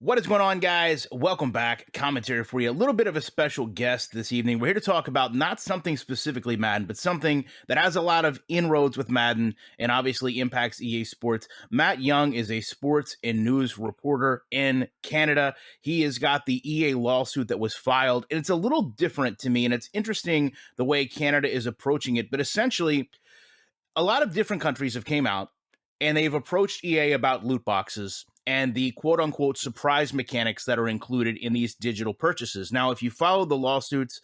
What is going on, guys? Welcome back. Commentary for you. A little bit of a special guest this evening. We're here to talk about not something specifically Madden, but something that has a lot of inroads with Madden and obviously impacts EA Sports. Matt Young is a sports and news reporter in Canada. He has got the EA lawsuit that was filed, and it's a little different to me, and it's interesting the way Canada is approaching it. But essentially, a lot of different countries have came out and they've approached EA about loot boxes and the quote-unquote surprise mechanics that are included in these digital purchases. Now, if you follow the lawsuits,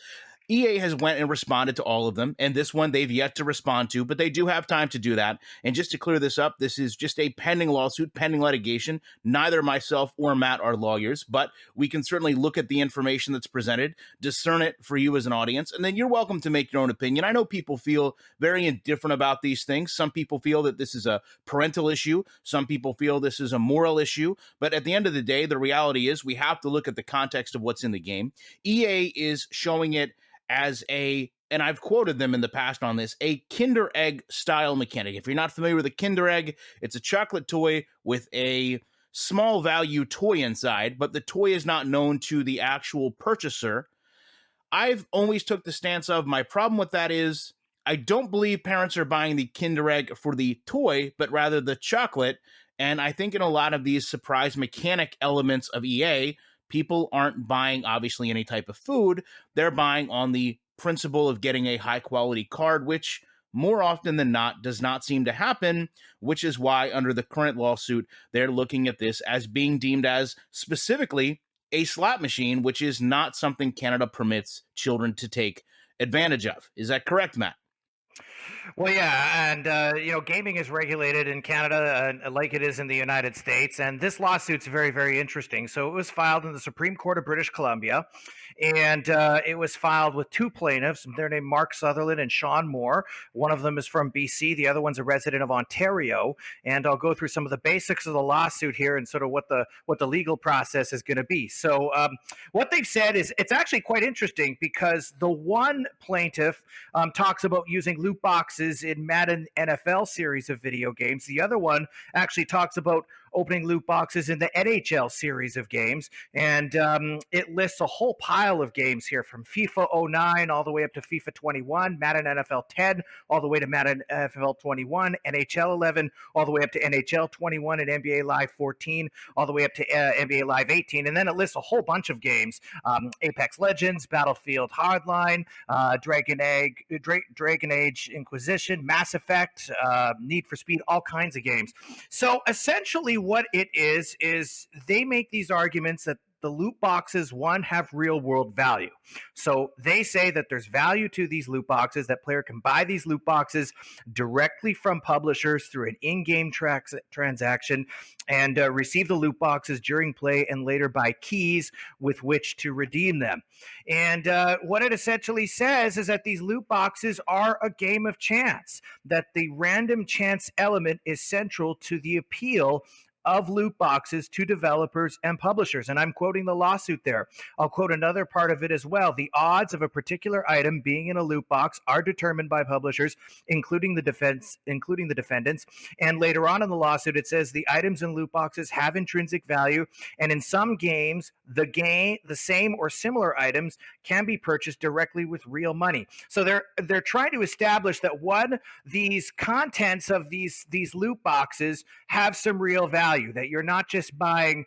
EA has went and responded to all of them, and this one they've yet to respond to, but they do have time to do that. And just to clear this up, this is just a pending lawsuit, pending litigation. Neither myself or Matt are lawyers, but we can certainly look at the information that's presented, discern it for you as an audience, and then you're welcome to make your own opinion. I know people feel very indifferent about these things. Some people feel that this is a parental issue. Some people feel this is a moral issue. But at the end of the day, the reality is we have to look at the context of what's in the game. EA is showing it as and I've quoted them in the past on this, a Kinder Egg style mechanic. If you're not familiar with a Kinder Egg, it's a chocolate toy with a small value toy inside, but the toy is not known to the actual purchaser. I've always took the stance of my problem with that is I don't believe parents are buying the Kinder Egg for the toy, but rather the chocolate. And I think in a lot of these surprise mechanic elements of EA, people aren't buying, obviously, any type of food. They're buying on the principle of getting a high-quality card, which more often than not does not seem to happen, which is why under the current lawsuit, they're looking at this as being deemed as specifically a slot machine, which is not something Canada permits children to take advantage of. Is that correct, Matt? Well, yeah, and gaming is regulated in Canada like it is in the United States, and this lawsuit's very, very interesting. So it was filed in the Supreme Court of British Columbia, and it was filed with two plaintiffs. They're named Mark Sutherland and Sean Moore. One of them is from BC, the other one's a resident of Ontario, and I'll go through some of the basics of the lawsuit here and sort of what the legal process is going to be. So what they've said is it's actually quite interesting because the one plaintiff talks about using loot boxes in Madden NFL series of video games. The other one actually talks about opening loot boxes in the NHL series of games. And it lists a whole pile of games here from FIFA 09 all the way up to FIFA 21, Madden NFL 10, all the way to Madden NFL 21, NHL 11, all the way up to NHL 21 and NBA Live 14, all the way up to NBA Live 18. And then it lists a whole bunch of games, Apex Legends, Battlefield Hardline, Dragon Age Inquisition, Mass Effect, Need for Speed, all kinds of games. So essentially what it is they make these arguments that the loot boxes, one, have real world value. So they say that there's value to these loot boxes, that player can buy these loot boxes directly from publishers through an in-game transaction and receive the loot boxes during play and later buy keys with which to redeem them. And what it essentially says is that these loot boxes are a game of chance, that the random chance element is central to the appeal of loot boxes to developers and publishers. And I'm quoting the lawsuit there. I'll quote another part of it as well. The odds of a particular item being in a loot box are determined by publishers, including the defendants. And later on in the lawsuit, it says the items in loot boxes have intrinsic value, and in some games, the same or similar items can be purchased directly with real money. So they're trying to establish that these contents of these loot boxes have some real value, that you're not just buying,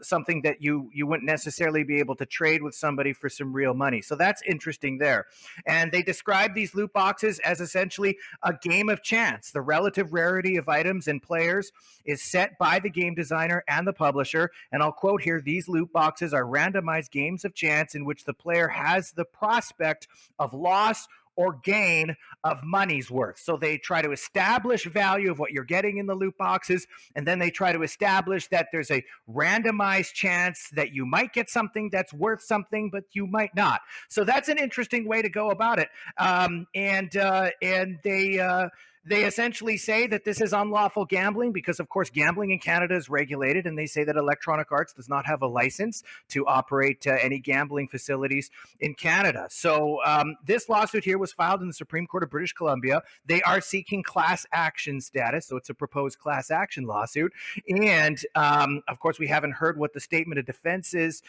something that you wouldn't necessarily be able to trade with somebody for some real money. So that's interesting there. And they describe these loot boxes as essentially a game of chance. The relative rarity of items and players is set by the game designer and the publisher. And I'll quote here, these loot boxes are randomized games of chance in which the player has the prospect of loss or gain of money's worth. So they try to establish value of what you're getting in the loot boxes, and then they try to establish that there's a randomized chance that you might get something that's worth something, but you might not. So that's an interesting way to go about it. And they They essentially say that this is unlawful gambling because, of course, gambling in Canada is regulated, and they say that Electronic Arts does not have a license to operate any gambling facilities in Canada. So this lawsuit here was filed in the Supreme Court of British Columbia. They are seeking class action status, so it's a proposed class action lawsuit. And of course, we haven't heard what the statement of defense is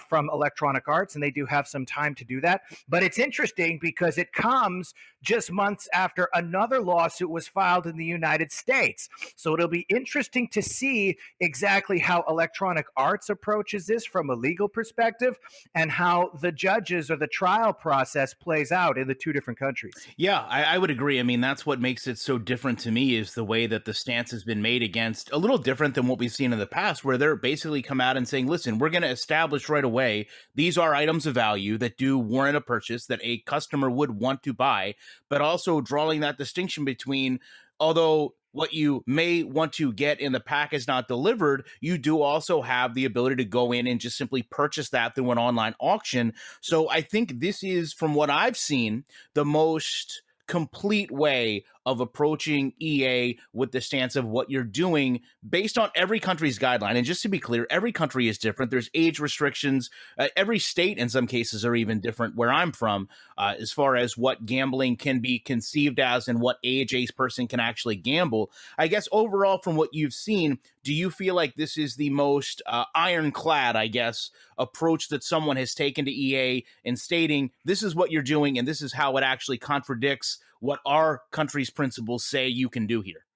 from Electronic Arts, and they do have some time to do that. But it's interesting because it comes just months after another lawsuit was filed in the United States. So it'll be interesting to see exactly how Electronic Arts approaches this from a legal perspective and how the judges or the trial process plays out in the two different countries. Yeah, I would agree. I mean, that's what makes it so different to me is the way that the stance has been made against a little different than what we've seen in the past, where they're basically come out and saying, listen, we're going to establish right away these are items of value that do warrant a purchase that a customer would want to buy, but also drawing that distinction between, although what you may want to get in the pack is not delivered, you do also have the ability to go in and just simply purchase that through an online auction. So I think this is, from what I've seen, the most complete way of approaching EA with the stance of what you're doing based on every country's guideline. And just to be clear, every country is different. There's age restrictions. Every state, in some cases, are even different where I'm from, as far as what gambling can be conceived as and what age a person can actually gamble. I guess overall, from what you've seen, do you feel like this is the most ironclad, I guess, approach that someone has taken to EA in stating this is what you're doing and this is how it actually contradicts what our country's principles say you can do here?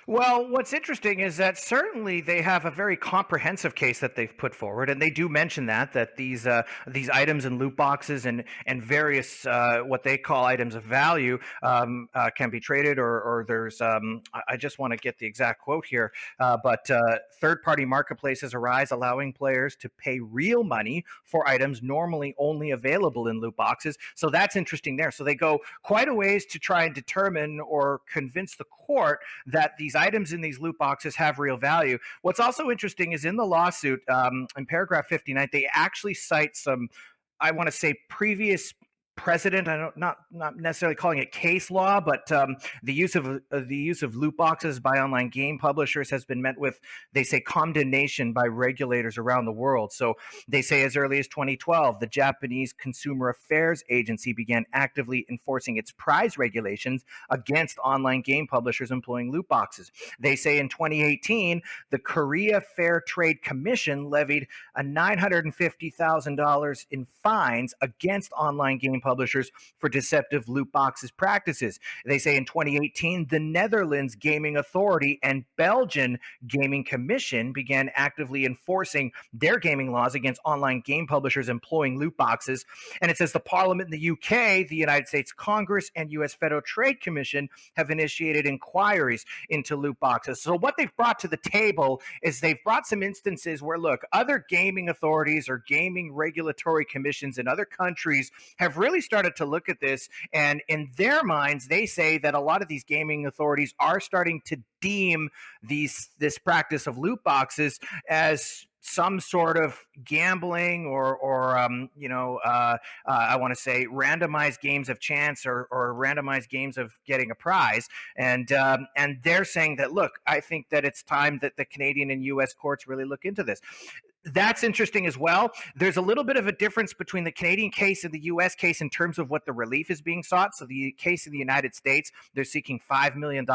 Well, what's interesting is that certainly they have a very comprehensive case that they've put forward, and they do mention that these items and loot boxes and various what they call items of value can be traded, or there's I just want to get the exact quote here, but third-party marketplaces arise, allowing players to pay real money for items normally only available in loot boxes. So that's interesting there. So they go quite a ways to try and determine or convince the court that these items in these loot boxes have real value. What's also interesting is in the lawsuit, in paragraph 59, they actually cite some, I want to say, previous precedent. I don't not necessarily calling it case law, but the use of loot boxes by online game publishers has been met with, they say, condemnation by regulators around the world. So they say as early as 2012, the Japanese Consumer Affairs Agency began actively enforcing its prize regulations against online game publishers employing loot boxes. They say in 2018, the Korea Fair Trade Commission levied a $950,000 in fines against online game publishers for deceptive loot boxes practices. They say in 2018, the Netherlands Gaming Authority and Belgian Gaming Commission began actively enforcing their gaming laws against online game publishers employing loot boxes. And it says the Parliament in the UK, the United States Congress, and US Federal Trade Commission have initiated inquiries into loot boxes. So what they've brought to the table is they've brought some instances where, look, other gaming authorities or gaming regulatory commissions in other countries have really started to look at this, and in their minds they say that a lot of these gaming authorities are starting to deem this practice of loot boxes as some sort of gambling or I want to say randomized games of chance or randomized games of getting a prize, and they're saying that, look, I think that it's time that the Canadian and U.S. courts really look into this. That's interesting as well. There's a little bit of a difference between the Canadian case and the US case in terms of what the relief is being sought. So the case in the United States, they're seeking $5 million.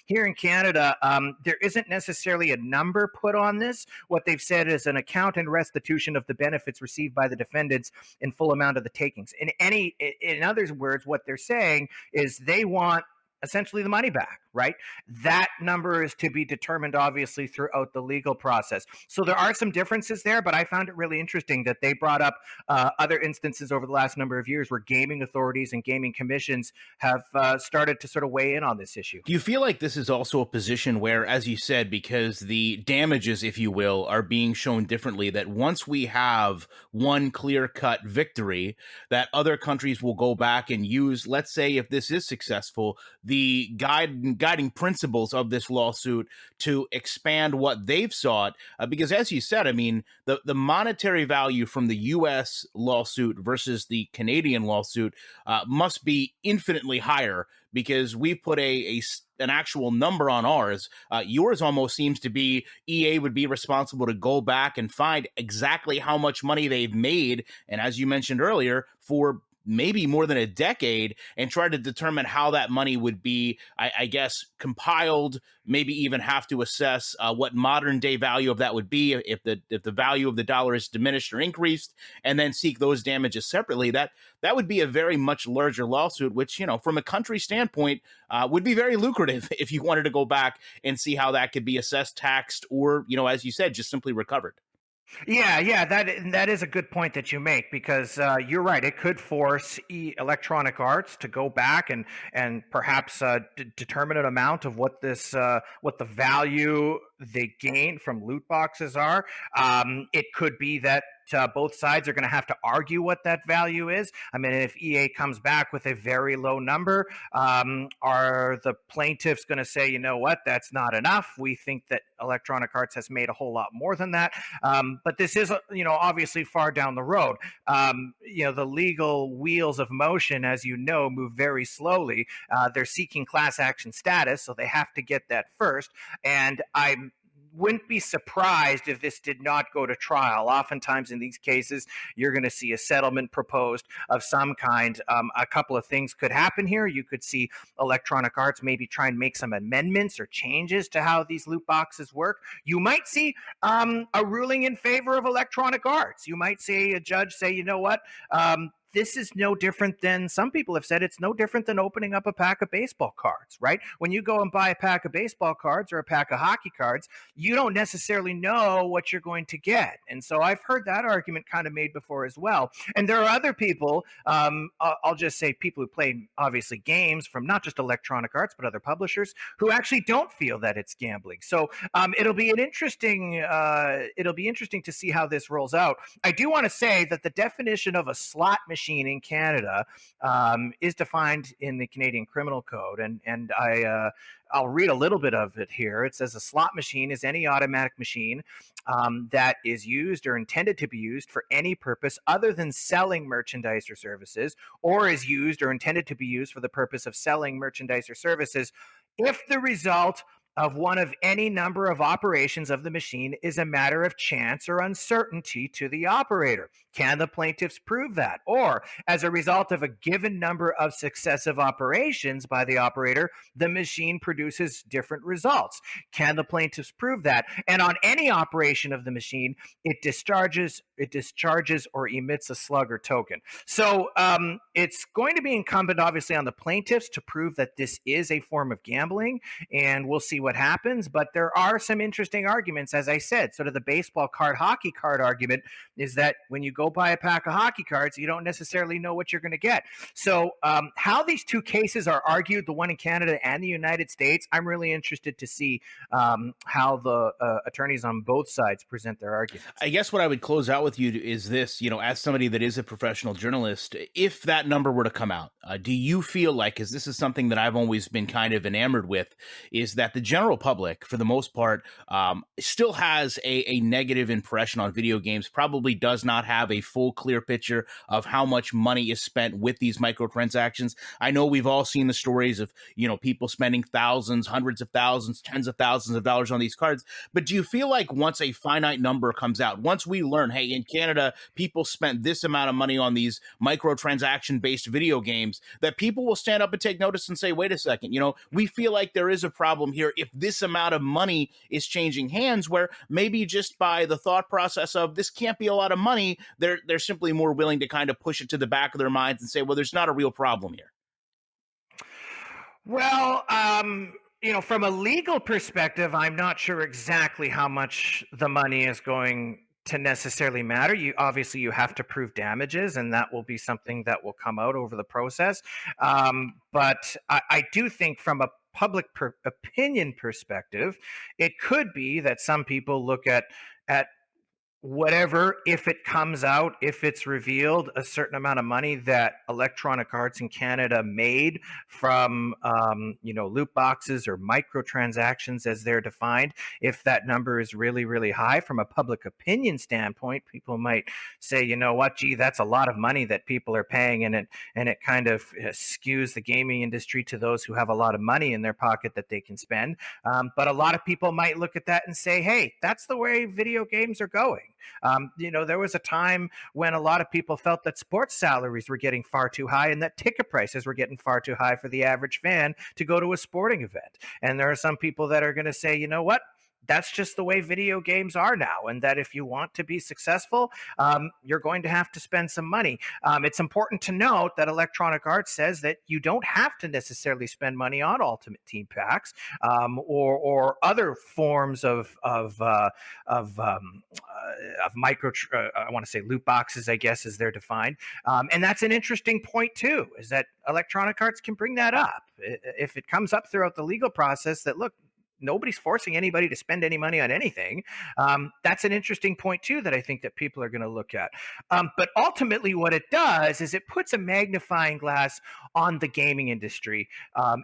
Here in Canada, there isn't necessarily a number put on this. What they've said is an account and restitution of the benefits received by the defendants in full amount of the takings. In other words, what they're saying is they want essentially the money back, right? That number is to be determined, obviously, throughout the legal process. So there are some differences there, but I found it really interesting that they brought up other instances over the last number of years where gaming authorities and gaming commissions have started to sort of weigh in on this issue. Do you feel like this is also a position where, as you said, because the damages, if you will, are being shown differently, that once we have one clear-cut victory, that other countries will go back and use, let's say if this is successful, the guiding principles of this lawsuit to expand what they've sought? Because as you said, I mean, the monetary value from the U.S. lawsuit versus the Canadian lawsuit must be infinitely higher, because we've put an actual number on ours. Yours almost seems to be EA would be responsible to go back and find exactly how much money they've made, and as you mentioned earlier, for maybe more than a decade, and try to determine how that money would be, I guess, compiled. Maybe even have to assess what modern day value of that would be if the value of the dollar is diminished or increased, and then seek those damages separately. That would be a very much larger lawsuit, which, from a country standpoint, would be very lucrative if you wanted to go back and see how that could be assessed, taxed, or, as you said, just simply recovered. Yeah, yeah, that is a good point that you make, because you're right. It could force Electronic Arts to go back and perhaps determine an amount of what the value they gain from loot boxes are. It could be that both sides are going to have to argue what that value is. I mean, if EA comes back with a very low number, are the plaintiffs going to say, you know what, that's not enough? We think that Electronic Arts has made a whole lot more than that. But this is, obviously far down the road. The legal wheels of motion, as you know, move very slowly. They're seeking class action status, so they have to get that first. And I wouldn't be surprised if this did not go to trial. Oftentimes in these cases, you're going to see a settlement proposed of some kind. A couple of things could happen here. You could see Electronic Arts maybe try and make some amendments or changes to how these loot boxes work. You might see a ruling in favor of Electronic Arts. You might see a judge say, you know what, this is no different than, some people have said, it's no different than opening up a pack of baseball cards, right? When you go and buy a pack of baseball cards or a pack of hockey cards, you don't necessarily know what you're going to get. And so I've heard that argument kind of made before as well. And there are other people, I'll just say people who play, obviously, games from not just Electronic Arts, but other publishers, who actually don't feel that it's gambling. So it'll be interesting to see how this rolls out. I do want to say that the definition of a slot machine in Canada is defined in the Canadian Criminal Code, and I'll read a little bit of it here. It says a slot machine is any automatic machine that is used or intended to be used for any purpose other than selling merchandise or services, or is used or intended to be used for the purpose of selling merchandise or services if the result of one of any number of operations of the machine is a matter of chance or uncertainty to the operator. Can the plaintiffs prove that? Or, as a result of a given number of successive operations by the operator, the machine produces different results. Can the plaintiffs prove that? And on any operation of the machine, it discharges or emits a slug or token. So it's going to be incumbent, obviously, on the plaintiffs to prove that this is a form of gambling, and we'll see what happens. But there are some interesting arguments, as I said. Sort of the baseball card, hockey card argument is that when you go buy a pack of hockey cards, you don't necessarily know what you're going to get. So how these two cases are argued, the one in Canada and the United States, I'm really interested to see how the attorneys on both sides present their arguments. I guess what I would close out with you is this, as somebody that is a professional journalist, if that number were to come out, do you feel like, because this is something that I've always been kind of enamored with, is that the general public, for the most part, still has a negative impression on video games, probably does not have a full, clear picture of how much money is spent with these microtransactions. I know we've all seen the stories of, people spending thousands, hundreds of thousands, tens of thousands of dollars on these cards. But do you feel like once a finite number comes out, once we learn, hey, in Canada, people spent this amount of money on these microtransaction-based video games, that people will stand up and take notice and say, wait a second, we feel like there is a problem here if this amount of money is changing hands, where maybe just by the thought process of this can't be a lot of money, they're simply more willing to kind of push it to the back of their minds and say, well, there's not a real problem here. Well, from a legal perspective, I'm not sure exactly how much the money is going to necessarily matter. You have to prove damages, and that will be something that will come out over the process. But I do think, from a public opinion perspective, it could be that some people look at whatever, if it comes out, if it's revealed, a certain amount of money that Electronic Arts in Canada made from loot boxes or microtransactions as they're defined, if that number is really really high from a public opinion standpoint, people might say, you know what, gee, that's a lot of money that people are paying, and it kind of skews the gaming industry to those who have a lot of money in their pocket that they can spend. But a lot of people might look at that and say, hey, that's the way video games are going. There was a time when a lot of people felt that sports salaries were getting far too high and that ticket prices were getting far too high for the average fan to go to a sporting event. And there are some people that are going to say, you know what? That's just the way video games are now, and that if you want to be successful, you're going to have to spend some money. It's important to note that Electronic Arts says that you don't have to necessarily spend money on Ultimate Team packs, or other forms of micro. I want to say loot boxes, I guess, as they're defined. And that's an interesting point too, is that Electronic Arts can bring that up if it comes up throughout the legal process. That look, nobody's forcing anybody to spend any money on anything. That's an interesting point too that I think that people are going to look at. But ultimately, what it does is it puts a magnifying glass on the gaming industry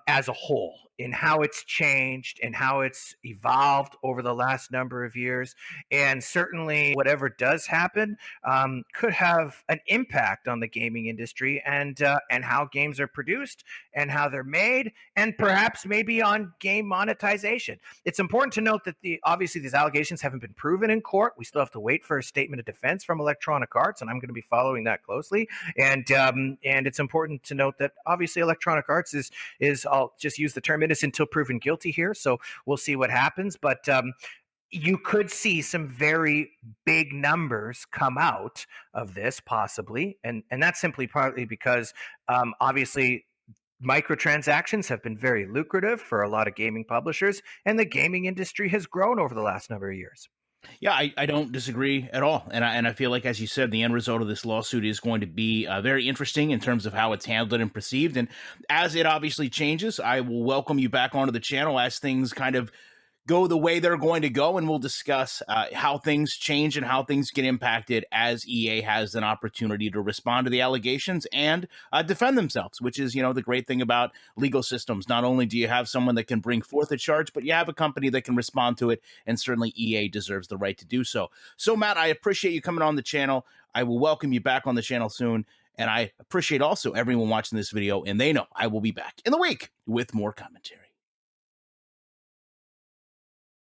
as a whole, in how it's changed and how it's evolved over the last number of years. And certainly, whatever does happen could have an impact on the gaming industry and how games are produced and how they're made, and perhaps maybe on game monetization. It's important to note that obviously these allegations haven't been proven in court. We still have to wait for a statement of defense from Electronic Arts, and I'm going to be following that closely. And it's important to note that obviously Electronic Arts is I'll just use the term innocent until proven guilty here. So we'll see what happens, but you could see some very big numbers come out of this possibly, and that's simply partly because obviously microtransactions have been very lucrative for a lot of gaming publishers, and the gaming industry has grown over the last number of years. Yeah, I don't disagree at all, and I feel like, as you said, the end result of this lawsuit is going to be very interesting in terms of how it's handled and perceived. And as it obviously changes, I will welcome you back onto the channel as things kind of go the way they're going to go, and we'll discuss how things change and how things get impacted as EA has an opportunity to respond to the allegations and defend themselves, which is, the great thing about legal systems. Not only do you have someone that can bring forth a charge, but you have a company that can respond to it, and certainly EA deserves the right to do so. So, Matt, I appreciate you coming on the channel. I will welcome you back on the channel soon, and I appreciate also everyone watching this video, and they know I will be back in the week with more commentary.